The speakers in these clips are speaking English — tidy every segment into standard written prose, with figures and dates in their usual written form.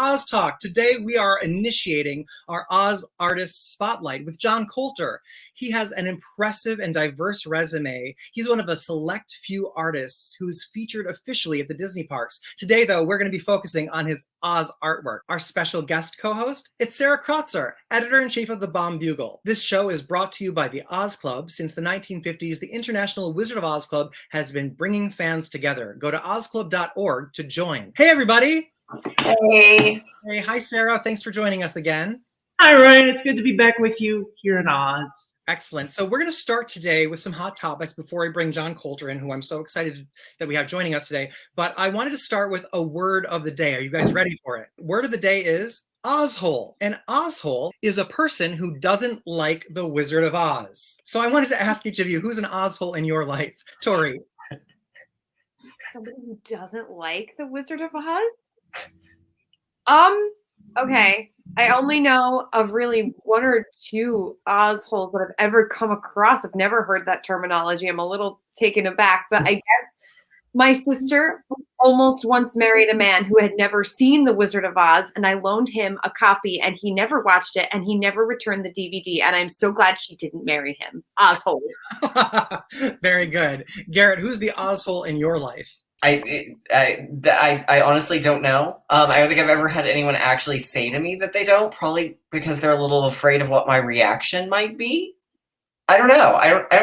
Oz Talk. Today we are initiating our Oz Artist Spotlight with John Coulter. He has an impressive and diverse resume. He's one of a select few artists who's featured officially at the Disney parks. Today, though, we're going to be focusing on his Oz artwork. Our special guest co-host, it's Sarah Crotzer, editor-in-chief of the Baum Bugle. This show is brought to you by the Oz Club. Since the 1950s, the International Wizard of Oz Club has been bringing fans together. Go to ozclub.org to join. Hey, everybody. Hey. Hey, hi, Sarah. Thanks for joining us again. Hi, Ryan. It's good to be back with you here in Oz. Excellent. So we're going to start today with some hot topics before we bring John Coulter in, who I'm so excited that we have joining us today. But I wanted to start with a word of the day. Are you guys ready for it? Word of the day is Ozhole. An Ozhole is a person who doesn't like the Wizard of Oz. So I wanted to ask each of you, who's an Ozhole in your life? Tori. Somebody who doesn't like the Wizard of Oz? Okay. I only know of really one or two Ozholes that I've ever come across. I've never heard that terminology. I'm a little taken aback, but I guess my sister almost once married a man who had never seen The Wizard of Oz, and I loaned him a copy, and he never watched it, and he never returned the DVD, and I'm so glad she didn't marry him. Ozhole. Very good. Garrett, who's the Ozhole in your life? I honestly don't know. I don't think I've ever had anyone actually say to me that they don't, probably because they're a little afraid of what my reaction might be. I don't know. I don't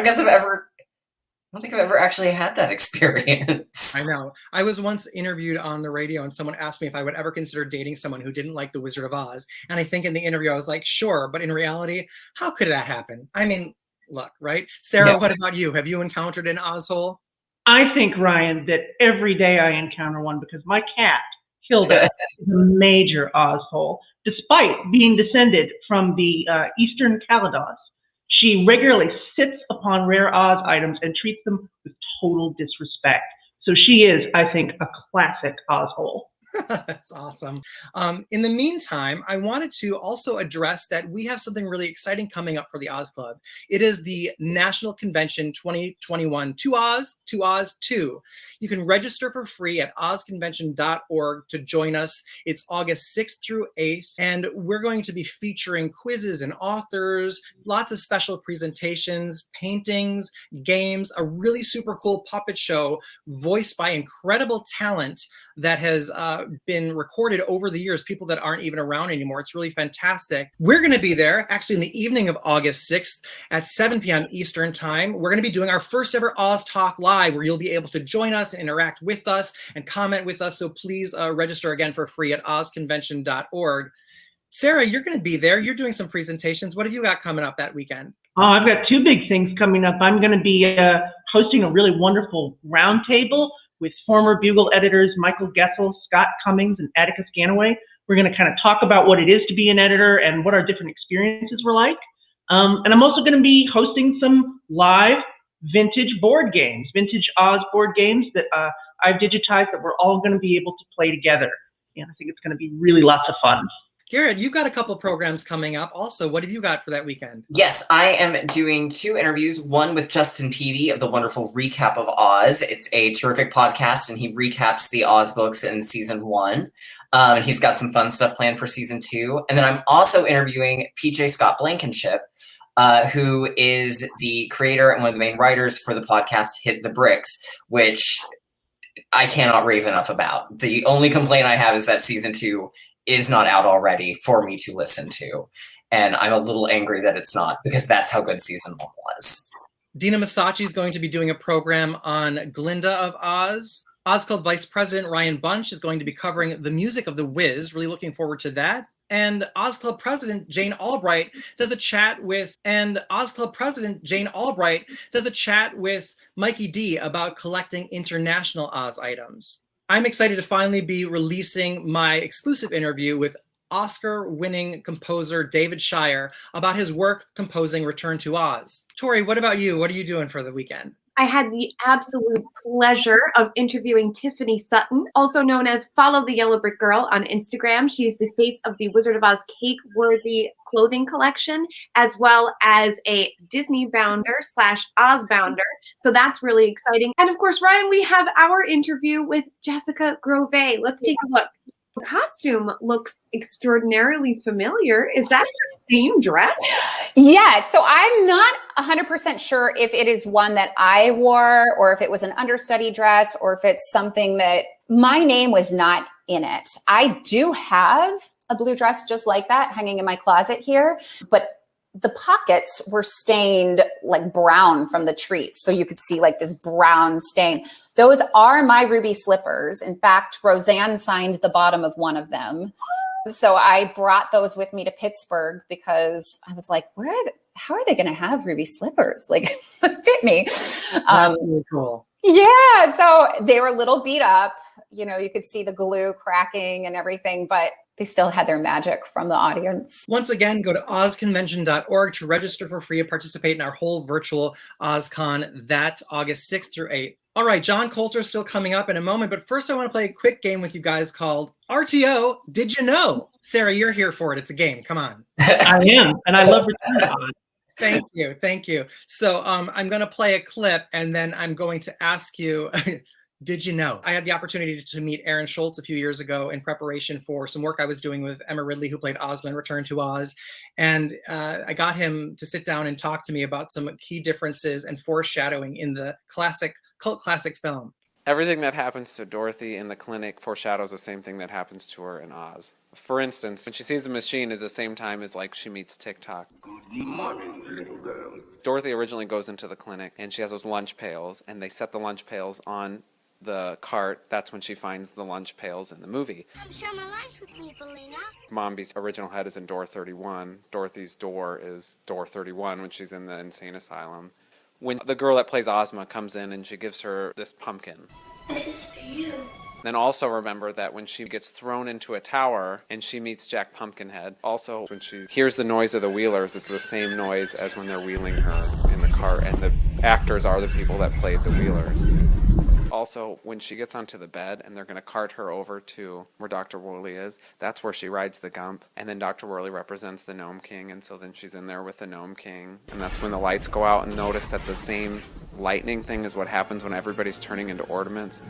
think I've ever actually had that experience. I know. I was once interviewed on the radio and someone asked me if I would ever consider dating someone who didn't like The Wizard of Oz. And I think in the interview I was like, sure, but in reality, how could that happen? I mean, look, right? Sarah, yeah. What about you? Have you encountered an Ozhole? I think, Ryan, that every day I encounter one because my cat, Hilda, is a major Ozhole. Despite being descended from the Eastern Calados, she regularly sits upon rare Oz items and treats them with total disrespect. So she is, I think, a classic Ozhole. That's awesome. In the meantime, I wanted to also address that we have something really exciting coming up for the Oz Club. It is the National Convention 2021 To Oz, To Oz 2. You can register for free at ozconvention.org to join us. It's August 6th through 8th, and we're going to be featuring quizzes and authors, lots of special presentations, paintings, games, a really super cool puppet show voiced by incredible talent that has been recorded over the years, people that aren't even around anymore. It's really fantastic. We're going to be there actually in the evening of August 6th at 7 p.m. Eastern time. We're going to be doing our first ever Oz Talk Live, where you'll be able to join us and interact with us and comment with us. So please register again for free at ozconvention.org. Sarah, you're going to be there. You're doing some presentations. What have you got coming up that weekend? Oh, I've got two big things coming up. I'm going to be hosting a really wonderful roundtable with former Bugle editors Michael Gessel, Scott Cummings, and Atticus Ganaway. We're going to kind of talk about what it is to be an editor and what our different experiences were like. And I'm also going to be hosting some live vintage board games, vintage Oz board games that I've digitized that we're all going to be able to play together. And I think it's going to be really lots of fun. Garrett, you've got a couple programs coming up also. What have you got for that weekend? Yes, I am doing two interviews, one with Justin Peavy of the wonderful Recap of Oz. It's a terrific podcast, and he recaps the Oz books in season 1. And he's got some fun stuff planned for season 2. And then I'm also interviewing PJ Scott Blankenship, who is the creator and one of the main writers for the podcast Hit the Bricks, which I cannot rave enough about. The only complaint I have is that season 2 is not out already for me to listen to. And I'm a little angry that it's not, because that's how good season 1 was. Dina Masacci is going to be doing a program on Glinda of Oz. Oz Club Vice President Ryan Bunch is going to be covering the music of The Wiz. Really looking forward to that. And Oz Club President Jane Albright does a chat with Mikey D about collecting international Oz items. I'm excited to finally be releasing my exclusive interview with Oscar-winning composer David Shire about his work composing Return to Oz. Tori, what about you? What are you doing for the weekend? I had the absolute pleasure of interviewing Tiffany Sutton, also known as Follow the Yellow Brick Girl on Instagram. She's the face of the Wizard of Oz cake-worthy clothing collection, as well as a Disney bounder / Oz bounder. So that's really exciting. And of course, Ryan, we have our interview with Jessica Grove. Let's take a look. The costume looks extraordinarily familiar. Is that the same dress? Yeah, so I'm not 100% sure if it is one that I wore or if it was an understudy dress or if it's something that my name was not in it. I do have a blue dress just like that hanging in my closet here, but the pockets were stained like brown from the treats. So you could see like this brown stain. Those are my ruby slippers. In fact, Roseanne signed the bottom of one of them. So I brought those with me to Pittsburgh because I was like, how are they going to have ruby slippers? Like, fit me. That's really cool. Yeah. So they were a little beat up. You know, you could see the glue cracking and everything, but they still had their magic from the audience. Once again, go to ozconvention.org to register for free and participate in our whole virtual OzCon that August 6th through 8th. All right, John Coulter is still coming up in a moment, but first I want to play a quick game with you guys called RTO, Did You Know? Sarah, you're here for it. It's a game. Come on. I am, and I love Return to Oz. Thank you. Thank you. So I'm going to play a clip, and then I'm going to ask you, did you know? I had the opportunity to meet Aaron Schultz a few years ago in preparation for some work I was doing with Emma Ridley, who played Ozma in Return to Oz. And I got him to sit down and talk to me about some key differences and foreshadowing in the cult classic film. Everything that happens to Dorothy in the clinic foreshadows the same thing that happens to her in Oz. For instance, when she sees the machine is the same time as like she meets TikTok. Good morning, little girl. Dorothy originally goes into the clinic and she has those lunch pails and they set the lunch pails on the cart. That's when she finds the lunch pails in the movie. Come share my lunch with me, Belina. Mombi's original head is in door 31. Dorothy's door is door 31 when she's in the insane asylum. When the girl that plays Ozma comes in and she gives her this pumpkin. This is for you. Then also remember that when she gets thrown into a tower and she meets Jack Pumpkinhead, also when she hears the noise of the wheelers, it's the same noise as when they're wheeling her in the cart, and the actors are the people that played the wheelers. Also, when she gets onto the bed and they're going to cart her over to where Dr. Worley is, that's where she rides the Gump. And then Dr. Worley represents the Gnome King, and so then she's in there with the Gnome King. And that's when the lights go out, and notice that the same lightning thing is what happens when everybody's turning into ornaments.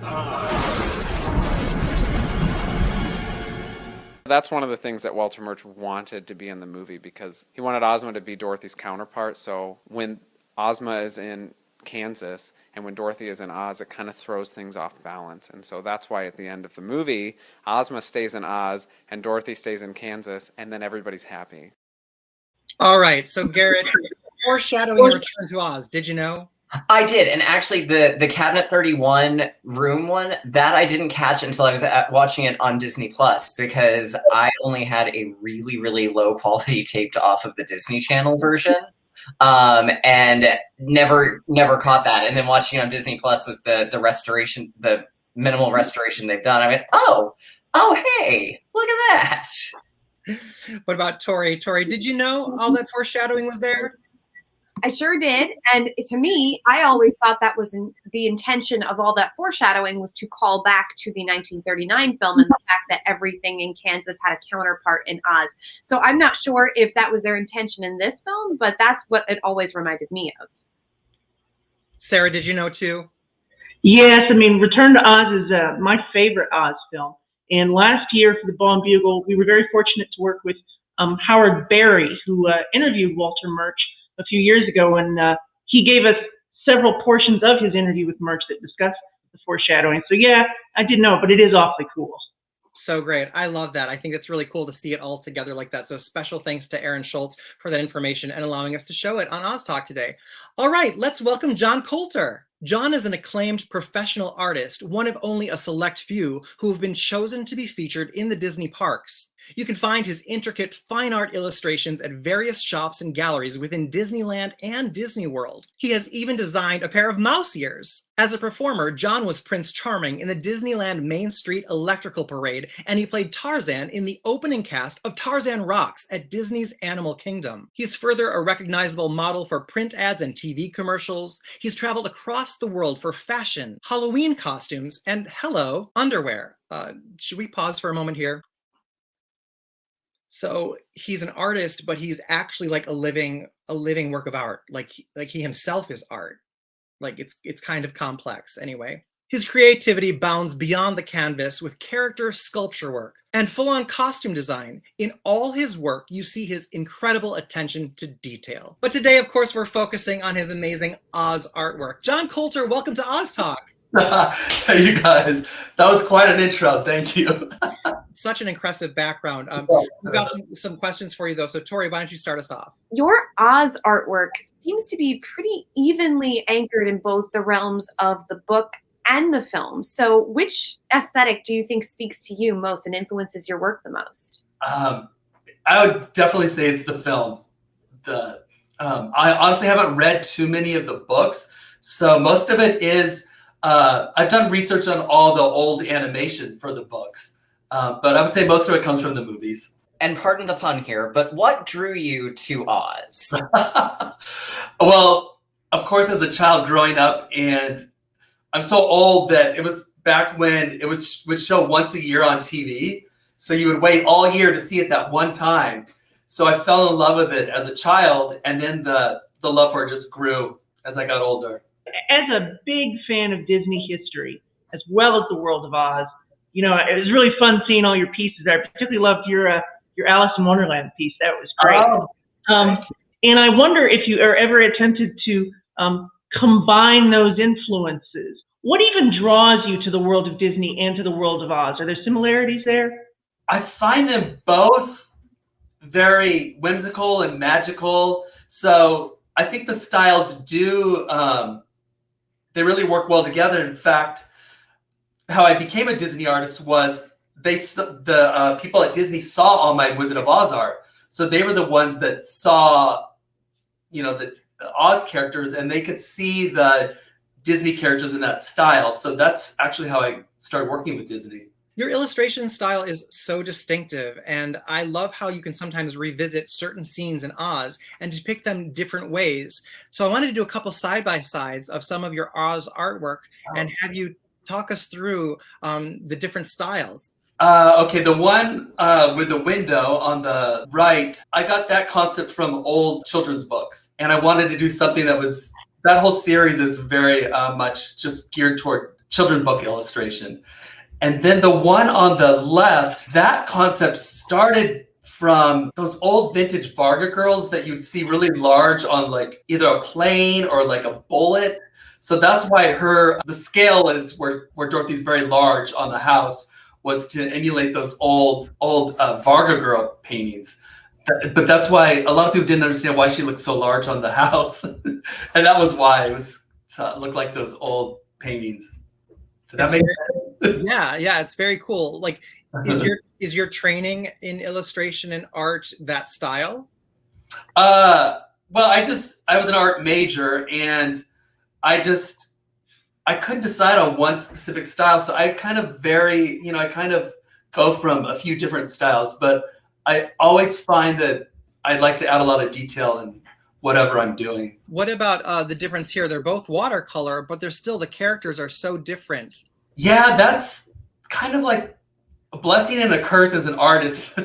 That's one of the things that Walter Murch wanted to be in the movie, because he wanted Ozma to be Dorothy's counterpart. So when Ozma is in Kansas and when Dorothy is in Oz, it kind of throws things off balance. And so that's why at the end of the movie, Ozma stays in Oz and Dorothy stays in Kansas, and then everybody's happy. All right. So Garrett, foreshadowing Return to Oz, did you know? I did, and actually the Cabinet 31 room one, that I didn't catch until I was watching it on Disney Plus, because I only had a really, really low quality taped off of the Disney Channel version. And never caught that. And then watching it on Disney Plus with the restoration, the minimal restoration they've done, I went, oh, hey, look at that. What about Tori? Tori, did you know all that foreshadowing was there? I sure did. And to me, I always thought that was the intention of all that foreshadowing was to call back to the 1939 film and the fact that everything in Kansas had a counterpart in Oz. So I'm not sure if that was their intention in this film, but that's what it always reminded me of. Sarah, did you know too? Yes, I mean, Return to Oz is my favorite Oz film. And last year for the Baum Bugle, we were very fortunate to work with Howard Berry, who interviewed Walter Murch a few years ago, and he gave us several portions of his interview with Murch that discussed the foreshadowing. So yeah, I did know, but it is awfully cool. So great. I love that. I think it's really cool to see it all together like that. So special thanks to Aaron Schultz for that information and allowing us to show it on Oz Talk today. All right, let's welcome John Coulter. John is an acclaimed professional artist, one of only a select few who have been chosen to be featured in the Disney parks. You can find his intricate fine art illustrations at various shops and galleries within Disneyland and Disney World. He has even designed a pair of mouse ears. As a performer, John was Prince Charming in the Disneyland Main Street Electrical Parade, and he played Tarzan in the opening cast of Tarzan Rocks at Disney's Animal Kingdom. He's further a recognizable model for print ads and TV commercials. He's traveled across the world for fashion, Halloween costumes, and hello, underwear. Should we pause for a moment here? So he's an artist, but he's actually like a living work of art. Like he himself is art. Like it's kind of complex anyway. His creativity bounds beyond the canvas with character sculpture work and full-on costume design. In all his work, you see his incredible attention to detail. But today, of course, we're focusing on his amazing Oz artwork. John Coulter, welcome to Oz Talk. Hey, you guys, that was quite an intro. Thank you. Such an impressive background. We've got some questions for you, though. So, Tori, why don't you start us off? Your Oz artwork seems to be pretty evenly anchored in both the realms of the book and the film. So which aesthetic do you think speaks to you most and influences your work the most? I would definitely say it's the film. I honestly haven't read too many of the books, so most of it is I've done research on all the old animation for the books, but I would say most of it comes from the movies. And pardon the pun here, but what drew you to Oz? Well, of course, as a child growing up, and I'm so old that it was back when it would show once a year on TV. So you would wait all year to see it that one time. So I fell in love with it as a child, and then the love for it just grew as I got older. As a big fan of Disney history, as well as the world of Oz, you know, it was really fun seeing all your pieces there. I particularly loved your Alice in Wonderland piece. That was great. And I wonder if you are ever attempted to combine those influences. What even draws you to the world of Disney and to the world of Oz? Are there similarities there? I find them both very whimsical and magical. So I think the styles do, they really work well together. In fact, how I became a Disney artist was the people at Disney saw all my Wizard of Oz art. So they were the ones that saw, you know, the Oz characters, and they could see the Disney characters in that style. So that's actually how I started working with Disney. Your illustration style is so distinctive, and I love how you can sometimes revisit certain scenes in Oz and depict them different ways. So I wanted to do a couple side-by-sides of some of your Oz artwork and have you talk us through the different styles. Okay, the one with the window on the right, I got that concept from old children's books. And I wanted to do something that whole series is very much just geared toward children's book illustration. And then the one on the left, that concept started from those old vintage Varga girls that you'd see really large on like either a plane or like a bullet. So that's why the scale is where Dorothy's very large on the house, was to emulate those old Varga girl paintings. But that's why a lot of people didn't understand why she looked so large on the house. And that was why it was to look like those old paintings. Did that make sense? Yeah, it's very cool. Like, is your training in illustration and art that style? Well, I was an art major, and I couldn't decide on one specific style. So I kind of vary, I kind of go from a few different styles, but I always find that I'd like to add a lot of detail in whatever I'm doing. What about the difference here? They're both watercolor, but the characters are so different. Yeah, that's kind of like a blessing and a curse as an artist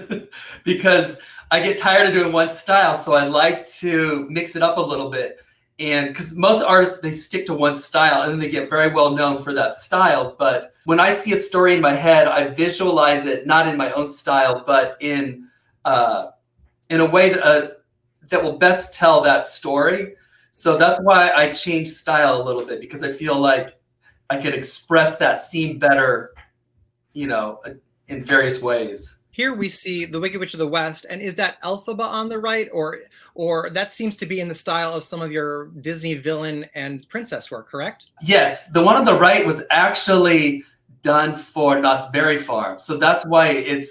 because I get tired of doing one style. So I like to mix it up a little bit. And because most artists, they stick to one style and then they get very well known for that style. But when I see a story in my head, I visualize it not in my own style, but in a way that will best tell that story. So that's why I change style a little bit, because I feel like I could express that scene better, in various ways. Here we see the Wicked Witch of the West, and is that Elphaba on the right, or that seems to be in the style of some of your Disney villain and princess work, correct? Yes, the one on the right was actually done for Knott's Berry Farm, so that's why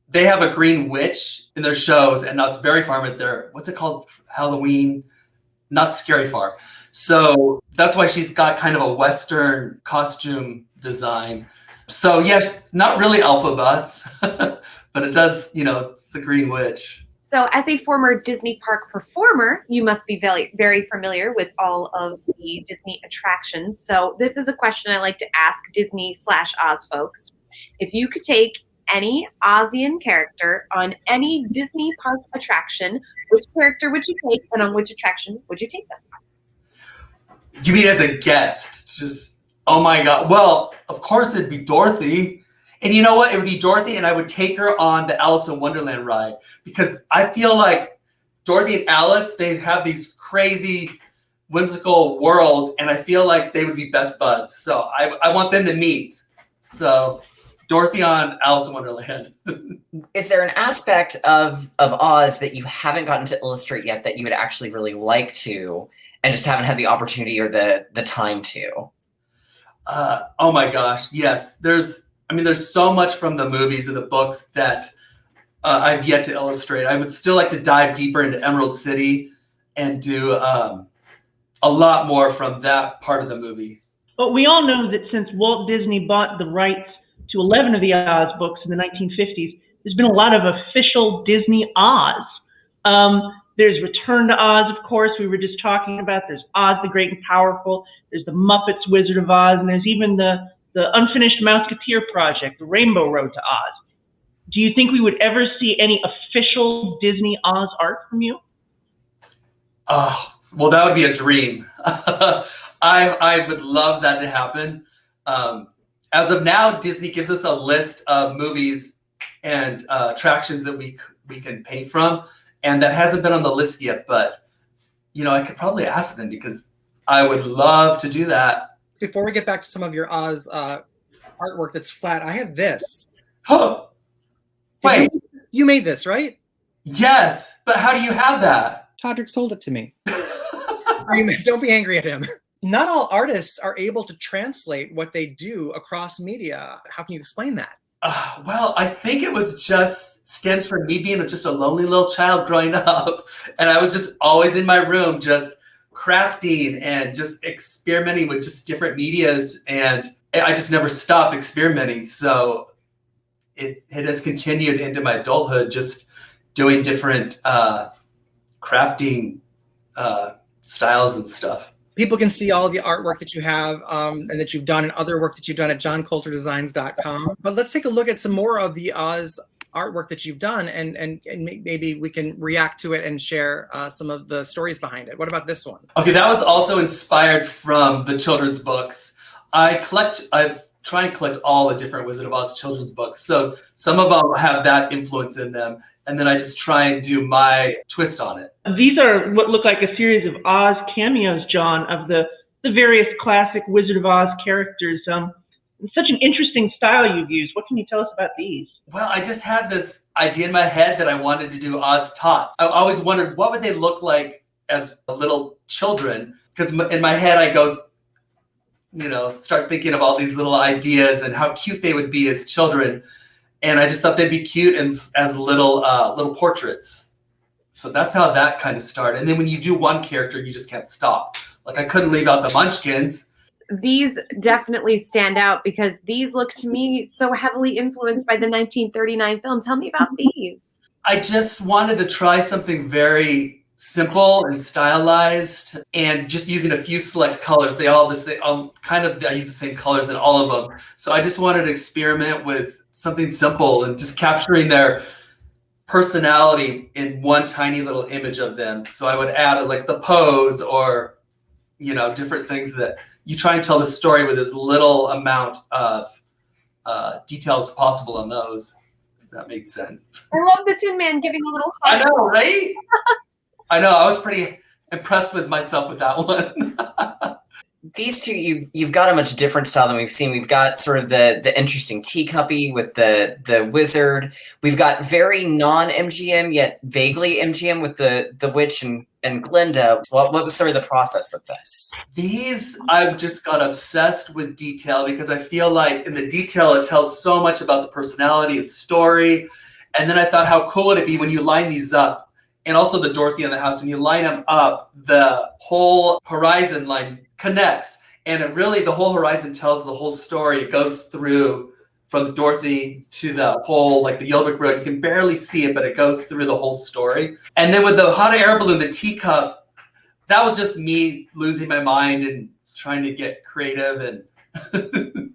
they have a green witch in their shows, and Knott's Berry Farm at their what's it called, Halloween, Knott's Scary Farm. So that's why she's got kind of a Western costume design. So yes, it's not really Elphaba, but it does, it's the Green Witch. So as a former Disney park performer, you must be very, very familiar with all of the Disney attractions. So this is a question I like to ask Disney/Oz folks. If you could take any Ozian character on any Disney park attraction, which character would you take, and on which attraction would you take them? You mean as a guest? Just Oh my God. Well, of course it'd be Dorothy. And you know what? It would be Dorothy, and I would take her on the Alice in Wonderland ride, because I feel like Dorothy and Alice, they have these crazy, whimsical worlds, and I feel like they would be best buds. So I want them to meet. So Dorothy on Alice in Wonderland. Is there an aspect of Oz that you haven't gotten to illustrate yet that you would actually really like to, and just haven't had the opportunity or the time to? Oh my gosh, yes. There's so much from the movies and the books that I've yet to illustrate. I would still like to dive deeper into Emerald City and do a lot more from that part of the movie. But we all know that since Walt Disney bought the rights to 11 of the Oz books in the 1950s, there's been a lot of official Disney Oz. There's Return to Oz, of course, we were just talking about. There's Oz the Great and Powerful. There's the Muppets Wizard of Oz, and there's even the unfinished Mouseketeer project, the Rainbow Road to Oz. Do you think we would ever see any official Disney Oz art from you? Well, that would be a dream. I would love that to happen. As of now, Disney gives us a list of movies and attractions that we can pay from, and that hasn't been on the list yet. But I could probably ask them, because I would love to do that. Before we get back to some of your Oz artwork that's flat, I have this. Oh, wait. You made this, right? Yes, but how do you have that? Todrick sold it to me. Don't be angry at him. Not all artists are able to translate what they do across media. How can you explain that? Well, I think it was just stems from me being just a lonely little child growing up. And I was just always in my room, just crafting and just experimenting with just different medias. And I just never stopped experimenting. So it has continued into my adulthood, just doing different crafting styles and stuff. People can see all the artwork that you have and that you've done, and other work that you've done at johncoulterdesigns.com. But let's take a look at some more of the Oz artwork that you've done, and maybe we can react to it and share some of the stories behind it. What about this one? Okay, that was also inspired from the children's books. I've tried and collect all the different Wizard of Oz children's books. So some of them have that influence in them, and then I just try and do my twist on it. These are what look like a series of Oz cameos, John, of the various classic Wizard of Oz characters. It's such an interesting style you've used. What can you tell us about these? Well, I just had this idea in my head that I wanted to do Oz tots. I always wondered, what would they look like as little children? Because in my head, I go, start thinking of all these little ideas and how cute they would be as children. And I just thought they'd be cute as little portraits. So that's how that kind of started. And then when you do one character, you just can't stop. Like, I couldn't leave out the Munchkins. These definitely stand out because these look to me so heavily influenced by the 1939 film. Tell me about these. I just wanted to try something very simple and stylized, and just using a few select colors. They all the same. I use the same colors in all of them. So I just wanted to experiment with something simple and just capturing their personality in one tiny little image of them. So I would add like the pose or different things that you try and tell the story with as little amount of detail as possible on those. If that makes sense. I love the Tin Man giving a little hug. I know, right? I know. I was pretty impressed with myself with that one. These two, you've got a much different style than we've seen. We've got sort of the interesting teacuppy with the wizard. We've got very non-MGM yet vaguely MGM with the witch and Glinda. What was sort of the process with this? These, I've just got obsessed with detail because I feel like in the detail it tells so much about the personality and story. And then I thought, how cool would it be when you line these up? And also the Dorothy in the house, when you line them up, the whole horizon line connects. And it really, the whole horizon tells the whole story. It goes through from Dorothy to the whole, like the Yellow Brick Road. You can barely see it, but it goes through the whole story. And then with the hot air balloon, the teacup, that was just me losing my mind and trying to get creative and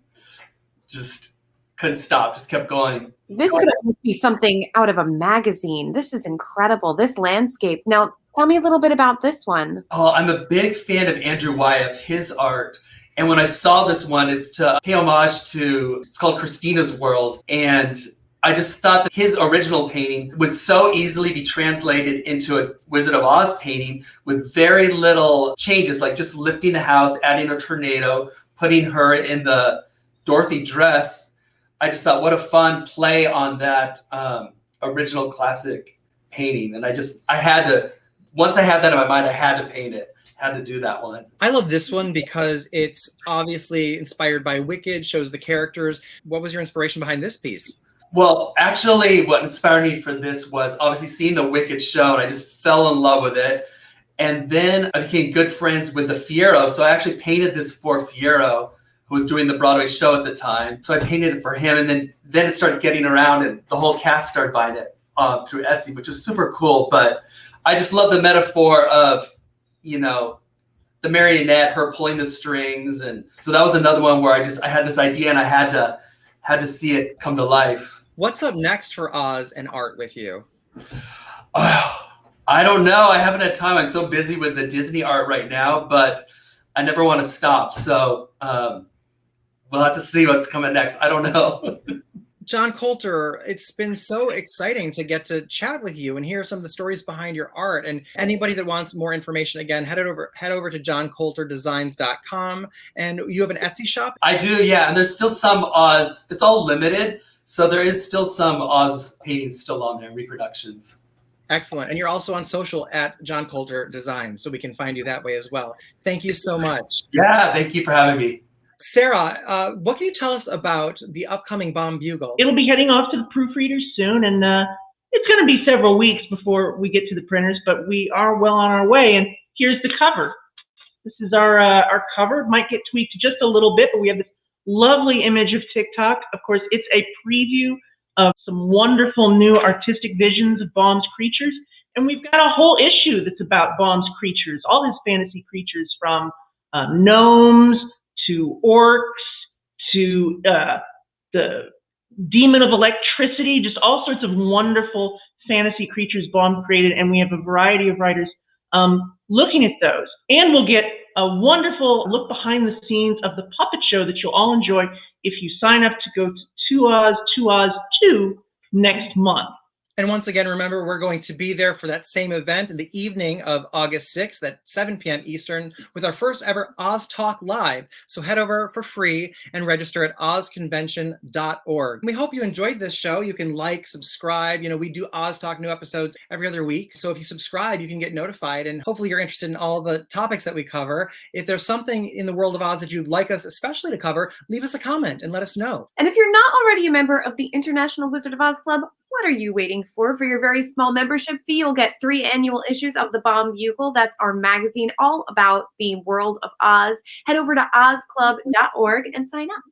just couldn't stop, just kept going. This could be something out of a magazine. This is incredible, this landscape. Now, tell me a little bit about this one. Oh, I'm a big fan of Andrew Wyeth, his art. And when I saw this one, it's to pay homage to, it's called Christina's World. And I just thought that his original painting would so easily be translated into a Wizard of Oz painting with very little changes, like just lifting the house, adding a tornado, putting her in the Dorothy dress. I just thought, what a fun play on that original classic painting. And I had to, once I had that in my mind, I had to paint it. Had to do that one. I love this one because it's obviously inspired by Wicked, shows the characters. What was your inspiration behind this piece? Well, actually, what inspired me for this was obviously seeing the Wicked show, and I just fell in love with it. And then I became good friends with the Fierro. So I actually painted this for Fierro, who was doing the Broadway show at the time. So I painted it for him, and then it started getting around, and the whole cast started buying it through Etsy, which was super cool. But I just love the metaphor of, you know, the marionette, her pulling the strings. And so that was another one where I had this idea, and I had to see it come to life. What's up next for Oz and art with you? Oh, I don't know. I haven't had time. I'm so busy with the Disney art right now, but I never want to stop. So we'll have to see what's coming next. I don't know. John Coulter, it's been so exciting to get to chat with you and hear some of the stories behind your art. And anybody that wants more information, again, head over to johncoulterdesigns.com. And you have an Etsy shop? I do, yeah. And there's still some Oz. It's all limited. So there is still some Oz paintings still on there, reproductions. Excellent. And you're also on social at John Coulter Designs, so we can find you that way as well. Thank you so much. Yeah, thank you for having me. Sarah, what can you tell us about the upcoming Baum Bugle? It'll be heading off to the proofreaders soon, and it's going to be several weeks before we get to the printers, but we are well on our way. And here's the cover. This is our cover. It might get tweaked just a little bit, but we have this lovely image of TikTok. Of course, it's a preview of some wonderful new artistic visions of Baum's creatures. And we've got a whole issue that's about Baum's creatures, all his fantasy creatures, from gnomes to orcs to the demon of electricity, just all sorts of wonderful fantasy creatures Baum created. And we have a variety of writers looking at those. And we'll get a wonderful look behind the scenes of the puppet show that you'll all enjoy if you sign up to go to Oz 2 next month. And once again, remember, we're going to be there for that same event in the evening of August 6th at 7 p.m. Eastern with our first ever Oz Talk Live. So head over for free and register at ozconvention.org. We hope you enjoyed this show. You can like, subscribe. You know, we do Oz Talk new episodes every other week. So if you subscribe, you can get notified. And hopefully you're interested in all the topics that we cover. If there's something in the world of Oz that you'd like us especially to cover, leave us a comment and let us know. And if you're not already a member of the International Wizard of Oz Club, what are you waiting for? For your very small membership fee, you'll get 3 annual issues of the Baum Bugle. That's our magazine all about the world of Oz. Head over to ozclub.org and sign up.